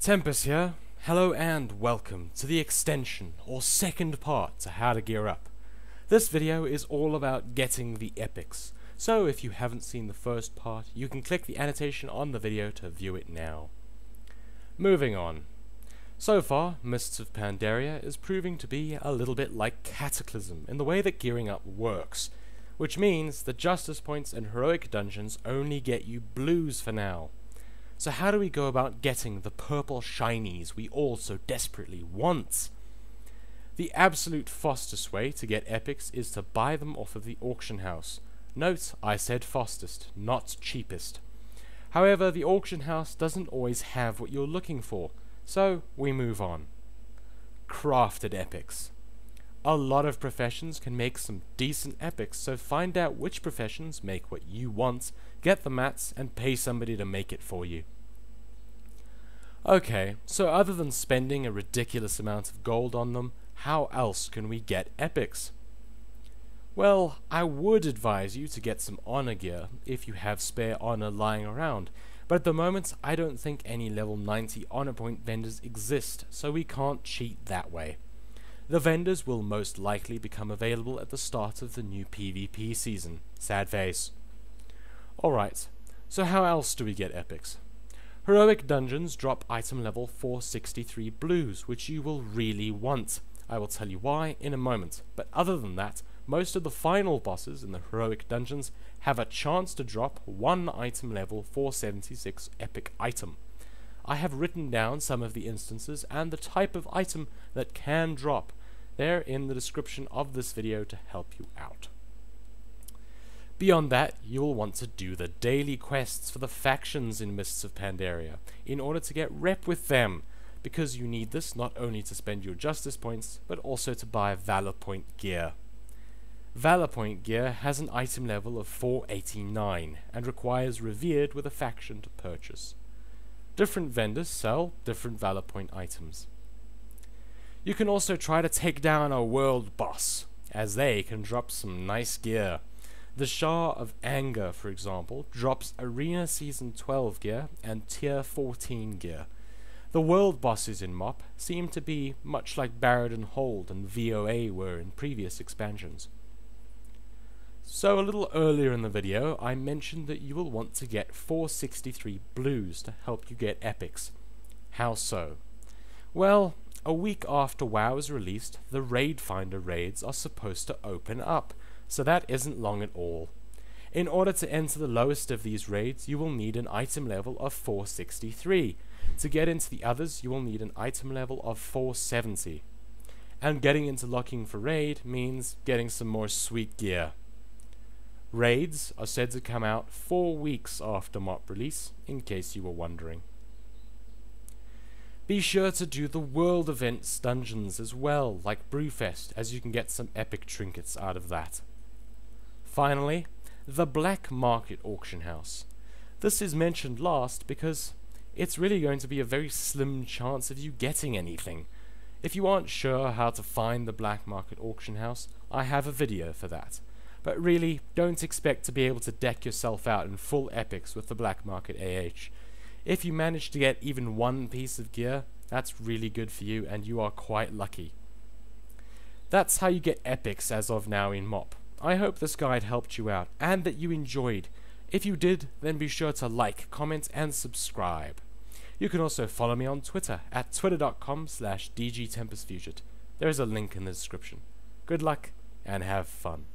Tempus here. Hello and welcome to the extension or second part to how to gear up. This video is all about getting the epics, so if you haven't seen the first part, you can click the annotation on the video to view it now. Moving on. So far, Mists of Pandaria is proving to be a little bit like Cataclysm in the way that gearing up works, which means the Justice Points and Heroic Dungeons only get you blues for now. So how do we go about getting the purple shinies we all so desperately want? The absolute fastest way to get epics is to buy them off of the auction house. Note, I said fastest, not cheapest. However, the auction house doesn't always have what you're looking for, so we move on. Crafted epics. A lot of professions can make some decent epics, so find out which professions make what you want, get the mats, and pay somebody to make it for you. Okay, so other than spending a ridiculous amount of gold on them, how else can we get epics? Well, I would advise you to get some honor gear if you have spare honor lying around, but at the moment I don't think any level 90 honor point vendors exist, so we can't cheat that way. The vendors will most likely become available at the start of the new PvP season. Sad face. Alright, so how else do we get epics? Heroic Dungeons drop item level 463 blues, which you will really want. I will tell you why in a moment, but other than that, most of the final bosses in the Heroic Dungeons have a chance to drop one item level 476 epic item. I have written down some of the instances and the type of item that can drop. They're in the description of this video to help you out. Beyond that, you will want to do the daily quests for the factions in Mists of Pandaria in order to get rep with them, because you need this not only to spend your justice points, but also to buy Valor Point gear. Valor Point gear has an item level of 489 and requires Revered with a faction to purchase. Different vendors sell different Valor Point items. You can also try to take down a world boss, as they can drop some nice gear. The Shah of Anger, for example, drops Arena Season 12 gear and Tier 14 gear. The world bosses in MoP seem to be much like Barad Hold and VOA were in previous expansions. So a little earlier in the video, I mentioned that you will want to get 463 blues to help you get epics. How so? Well, a week after WoW is released, the Raid Finder raids are supposed to open up, so that isn't long at all. In order to enter the lowest of these raids, you will need an item level of 463. To get into the others, you will need an item level of 470. And getting into locking for raid means getting some more sweet gear. Raids are said to come out 4 weeks after MoP release, in case you were wondering. Be sure to do the world events dungeons as well, like Brewfest, as you can get some epic trinkets out of that. Finally, the Black Market Auction House. This is mentioned last because it's really going to be a very slim chance of you getting anything. If you aren't sure how to find the Black Market Auction House, I have a video for that. But really, don't expect to be able to deck yourself out in full epics with the Black Market AH. If you manage to get even one piece of gear, that's really good for you and you are quite lucky. That's how you get epics as of now in MoP. I hope this guide helped you out and that you enjoyed. If you did, then be sure to like, comment and subscribe. You can also follow me on Twitter at twitter.com/DGTempusFugit. There is a link in the description. Good luck and have fun.